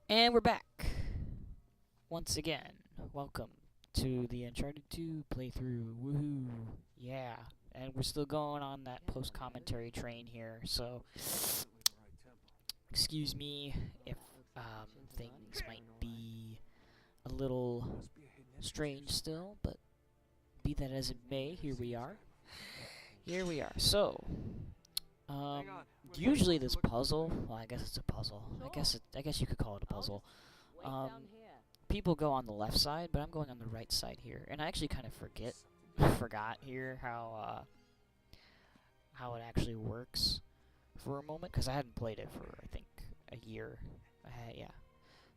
And we're back once again. Welcome to the Uncharted 2 playthrough. Woohoo! Yeah, and we're still going on that post-commentary train here. So, excuse me if things might be a little strange still, but be that as it may, here we are. Here we are. So, um, usually this puzzle. Well, I guess it's a puzzle. I guess you could call it a puzzle. Um, People go on the left side, but I'm going on the right side here, and I actually kind of forgot here how it actually works for a moment because I hadn't played it for I think a year. Yeah,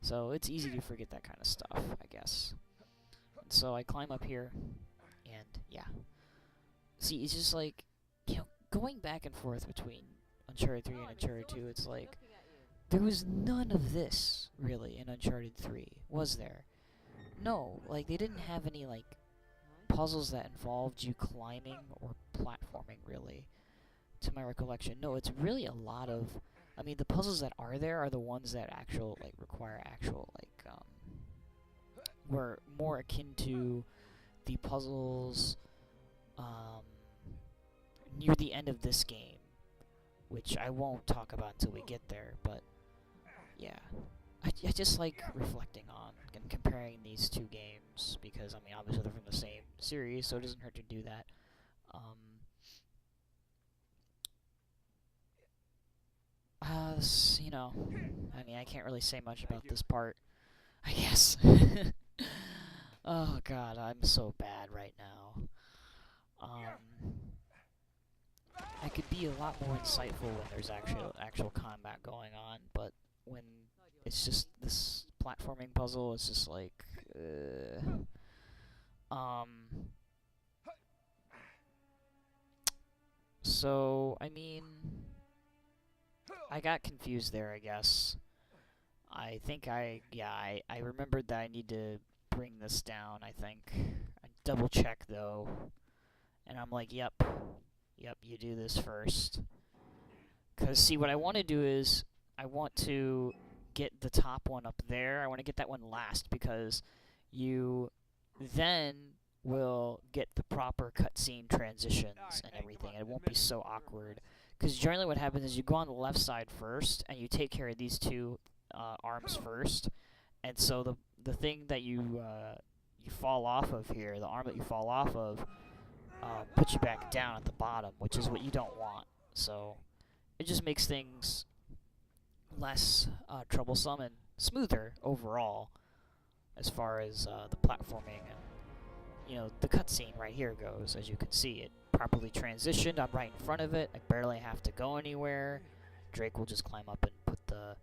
so it's easy to forget that kind of stuff, I guess. And so I climb up here, and yeah. See, it's just like going back and forth between Uncharted 3 and Uncharted 2. It's like there was none of this, really, in Uncharted 3, was there? No, like, they didn't have any, like, puzzles that involved you climbing or platforming, really, to my recollection. No, it's really a lot of... I mean, the puzzles that are there are the ones that require were more akin to the puzzles, near the end of this game, which I won't talk about until we get there, but yeah, I just like reflecting on and comparing these two games because, I mean, obviously they're from the same series, so it doesn't hurt to do that. You know, I mean, I can't really say much about this part, I guess. Oh god, I'm so bad right now. I could be a lot more insightful when there's actual combat going on, but when it's just this platforming puzzle, it's just like, so, I mean, I got confused there, I guess. I remembered that I need to bring this down, I think. I double check, though, and I'm like, yep, you do this first. Because, see, what I want to do is, I want to get the top one up there. I want to get that one last, because you then will get the proper cutscene transitions and everything. It won't be so awkward. Because generally what happens is you go on the left side first, and you take care of these two arms first. And so the thing that you fall off of here, the arm that you fall off of, puts you back down at the bottom, which is what you don't want. So it just makes things less troublesome and smoother overall as far as the platforming and the cutscene right here goes. As you can see, it properly transitioned. I'm right in front of it. I barely have to go anywhere. Drake will just climb up and put the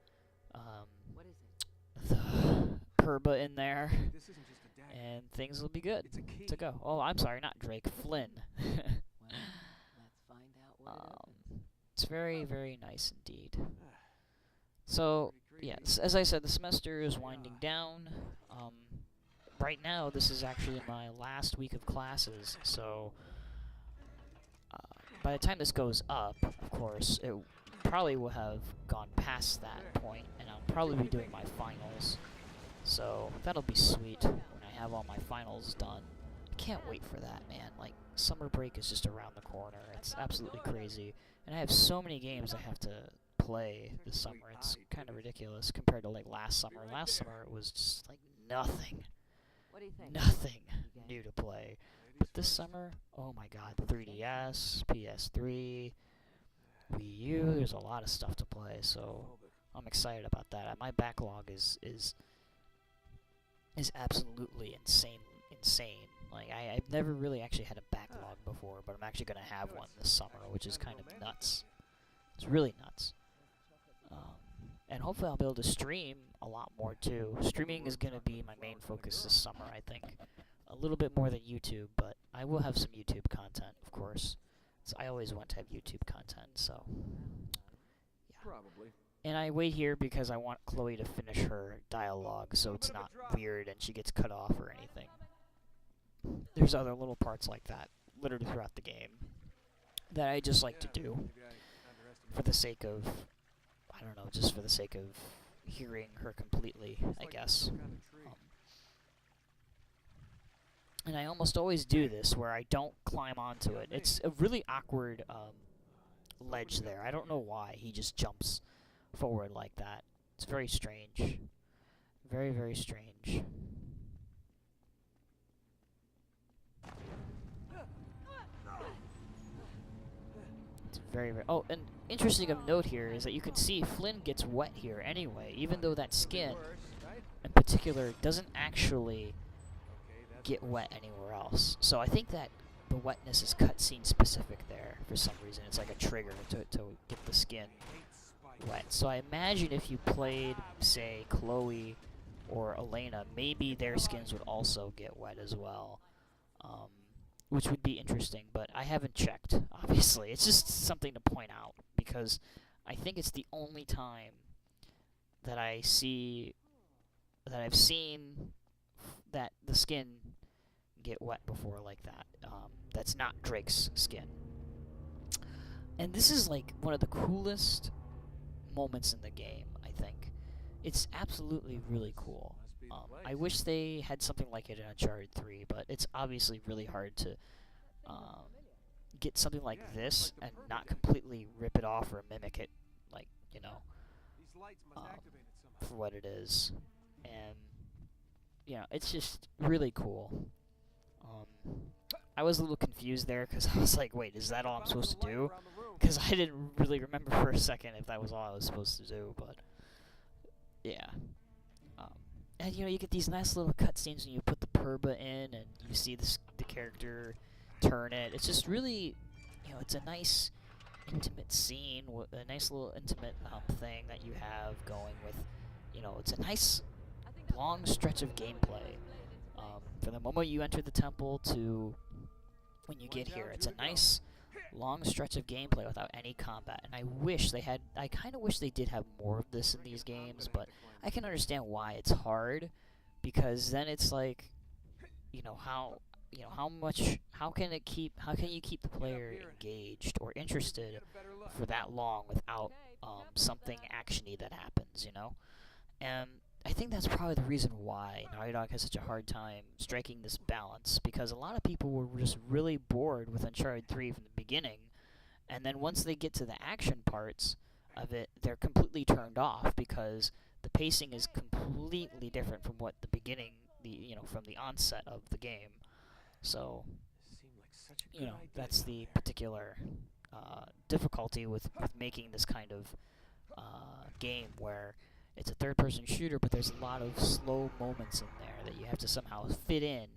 perba in there, and things will be good to go. Oh, I'm sorry, not Drake, Flynn. It's very, very nice indeed. So, yes, as I said, the semester is winding down. Right now, this is actually my last week of classes, so by the time this goes up, of course, it probably will have gone past that point, and I'll probably be doing my finals. So that'll be sweet when I have all my finals done. I can't wait for that, man. Like, summer break is just around the corner. It's absolutely crazy. And I have so many games I have to play this summer. It's kind of ridiculous compared to, like, last summer. Last summer it was just, like, nothing. Nothing new to play. But this summer, oh my god, 3DS, PS3, Wii U, there's a lot of stuff to play, so I'm excited about that. My backlog is absolutely insane. Like, I've never really actually had a backlog before, but I'm actually going to have one this summer, which is kind of nuts. It's really nuts. And hopefully I'll be able to stream a lot more, too. Streaming is going to be my main focus this summer, I think. A little bit more than YouTube, but I will have some YouTube content, of course. So I always want to have YouTube content, so yeah. Probably. And I wait here because I want Chloe to finish her dialogue so it's not weird and she gets cut off or anything. There's other little parts like that littered throughout the game that I just like to do for the sake of, I don't know, just for the sake of hearing her completely, I guess. And I almost always do this where I don't climb onto it. It's a really awkward ledge there. I don't know why he just jumps forward like that. It's very strange. Very, very strange. It's very, very... Oh, and interesting of note here is that you can see Flynn gets wet here anyway, even though that skin, in particular, doesn't actually get wet anywhere else. So I think that the wetness is cutscene specific there for some reason. It's like a trigger to get the skin wet. So I imagine if you played, say, Chloe or Elena, maybe their skins would also get wet as well. Which would be interesting, but I haven't checked, obviously. It's just something to point out, because I think it's the only time that I've seen that the skin get wet before like that. That's not Drake's skin. And this is like one of the coolest moments in the game, I think. It's absolutely really cool. I wish they had something like it in Uncharted 3, but it's obviously really hard to get something like this and not completely rip it off or mimic it, like, you know, for what it is. And, you know, it's just really cool. I was a little confused there, because I was like, wait, is that all I'm supposed to do? Because I didn't really remember for a second if that was all I was supposed to do, but, yeah. And, you know, you get these nice little cutscenes when you put the perba in, and you see the character turn it. It's just really, you know, it's a nice, intimate scene, a nice little intimate thing that you have going with, you know, it's a nice long stretch of gameplay. From the moment you enter the temple to when you get here, it's a nice long stretch of gameplay without any combat. And I kind of wish they did have more of this in these games, but I can understand why it's hard, because then it's like, how can you keep the player engaged or interested for that long without something actiony that happens, And I think that's probably the reason why Naughty Dog has such a hard time striking this balance, because a lot of people were just really bored with Uncharted 3 from the beginning, and then once they get to the action parts of it, they're completely turned off, because the pacing is completely different from what the beginning, from the onset of the game. So, that's the particular difficulty with making this kind of game where it's a third-person shooter, but there's a lot of slow moments in there that you have to somehow fit in,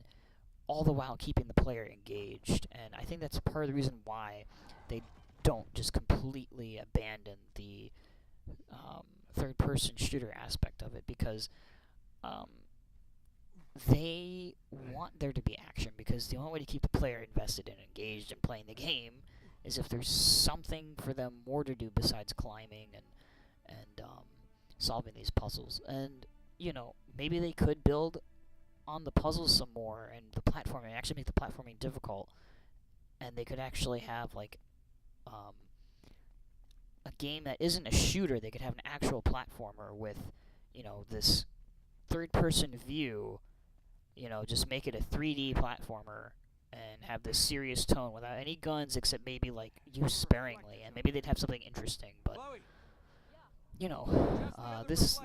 all the while keeping the player engaged. And I think that's part of the reason why they don't just completely abandon the third-person shooter aspect of it, because they want there to be action, because the only way to keep the player invested and engaged in playing the game is if there's something for them more to do besides climbing and solving these puzzles. And, maybe they could build on the puzzles some more and the platforming, actually make the platforming difficult, and they could actually have, like, a game that isn't a shooter. They could have an actual platformer with, this third-person view, just make it a 3D platformer and have this serious tone without any guns except maybe, like, used sparingly, and maybe they'd have something interesting, but... this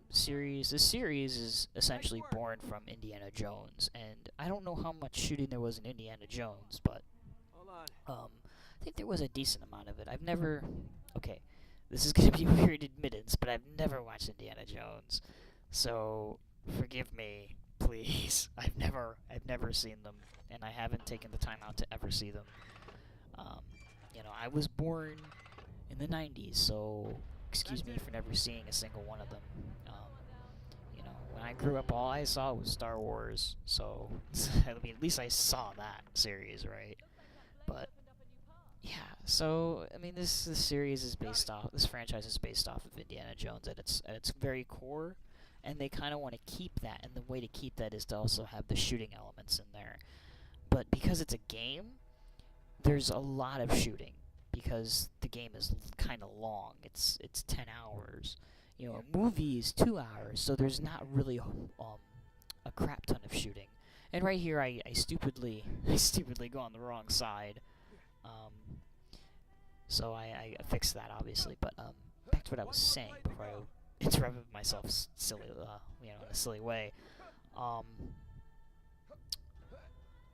series is essentially born from Indiana Jones, and I don't know how much shooting there was in Indiana Jones, but I think there was a decent amount of it. Okay, this is gonna be a weird admittance, but I've never watched Indiana Jones, so forgive me, please. I've never seen them, and I haven't taken the time out to ever see them. I was born in the 90s, so excuse me for never seeing a single one of them. When I grew up, all I saw was Star Wars, so I mean, at least I saw that series, right? But yeah, so I mean, this franchise is based off of Indiana Jones at its very core, and they kind of want to keep that, and the way to keep that is to also have the shooting elements in there. But because it's a game, there's a lot of shooting, because the game is kind of long. It's 10 hours. You know, a movie is 2 hours, so there's not really a crap ton of shooting. And right here, I stupidly I stupidly go on the wrong side. So I fixed that obviously. But back to what I was saying before I interrupted myself silly, you know, in a silly way. Um,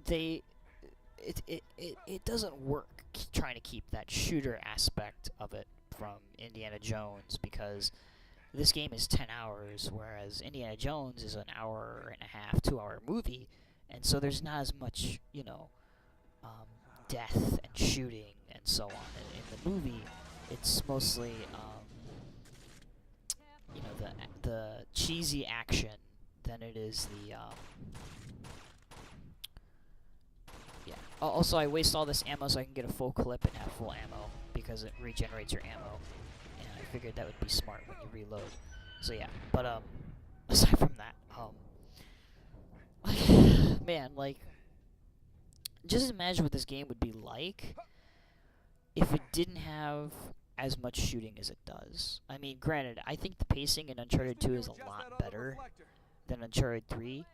they it doesn't work trying to keep that shooter aspect of it from Indiana Jones, because this game is 10 hours, whereas Indiana Jones is an hour and a half, 2 hour movie, and so there's not as much, you know, death and shooting and so on. In the movie, it's mostly, you know, the cheesy action than it is the, yeah. Also, I waste all this ammo so I can get a full clip and have full ammo, because it regenerates your ammo. And I figured that would be smart when you reload. So yeah, but aside from that, man, like, just imagine what this game would be like if it didn't have as much shooting as it does. I mean, granted, I think the pacing in Uncharted 2 is a lot better than Uncharted 3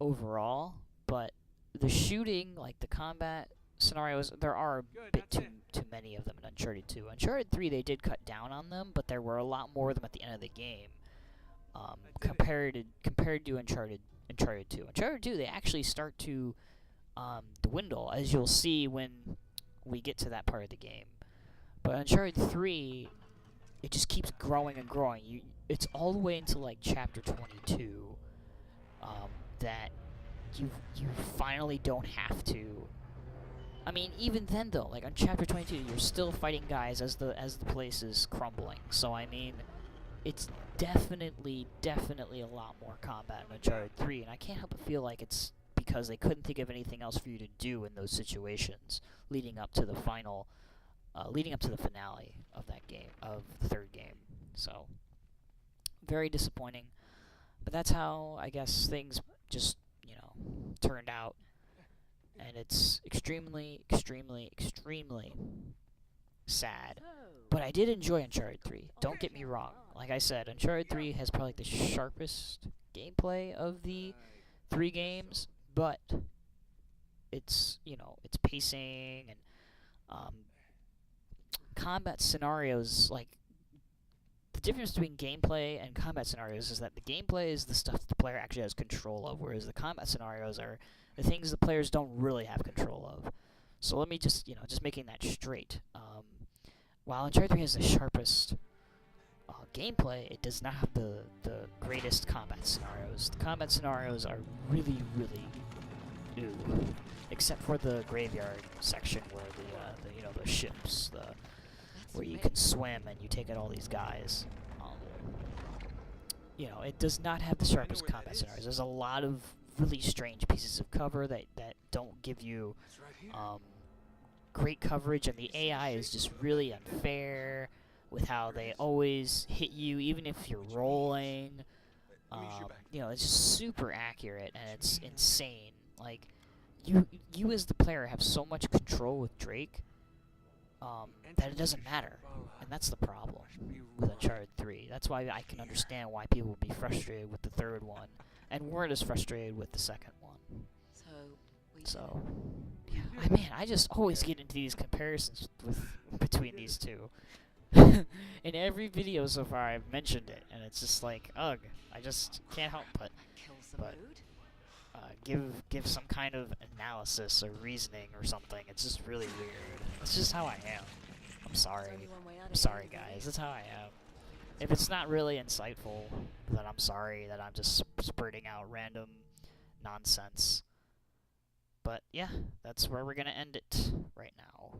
overall, but the shooting, like the combat scenarios, there are a bit too many of them in Uncharted 2. Uncharted 3, they did cut down on them, but there were a lot more of them at the end of the game, compared to Uncharted 2. Uncharted 2, they actually start to dwindle, as you'll see when we get to that part of the game. But Uncharted 3, it just keeps growing and growing. It's all the way into like chapter 22 that you finally don't have to. I mean, even then though, like on chapter 22, you're still fighting guys as the place is crumbling. So I mean, it's definitely a lot more combat in Uncharted 3, and I can't help but feel like it's because they couldn't think of anything else for you to do in those situations leading up to the final, leading up to the finale of that game, of the third game. So, very disappointing. But that's how, I guess, things just, you know, turned out. And it's extremely sad. But I did enjoy Uncharted 3. Don't get me wrong. Like I said, Uncharted 3 has probably the sharpest gameplay of the 3 games, but it's, you know, it's pacing and combat scenarios. Like, the difference between gameplay and combat scenarios is that the gameplay is the stuff that the player actually has control of, whereas the combat scenarios are the things the players don't really have control of. So let me just, you know, just making that straight. While Uncharted 3 has the sharpest gameplay, it does not have the greatest combat scenarios. The combat scenarios are really new, except for the graveyard section where the you know, the ships, where you can swim and you take out all these guys. You know, it does not have the sharpest combat scenarios. There's a lot of really strange pieces of cover that don't give you great coverage, and the AI is just really unfair with how they always hit you, even if you're rolling. You know, it's just super accurate, and it's insane. Like, you as the player have so much control with Drake that it doesn't matter, and that's the problem with Uncharted 3. That's why I can understand why people would be frustrated with the third one, and weren't as frustrated with the second one. So, yeah, I just always get into these comparisons between these two. In every video so far, I've mentioned it, and it's just like, ugh, I just can't help but give some kind of analysis or reasoning or something. It's just really weird. It's just how I am. I'm sorry. I'm sorry, guys. That's how I am. If it's not really insightful, then I'm sorry that I'm just spurting out random nonsense. But yeah, that's where we're gonna end it right now.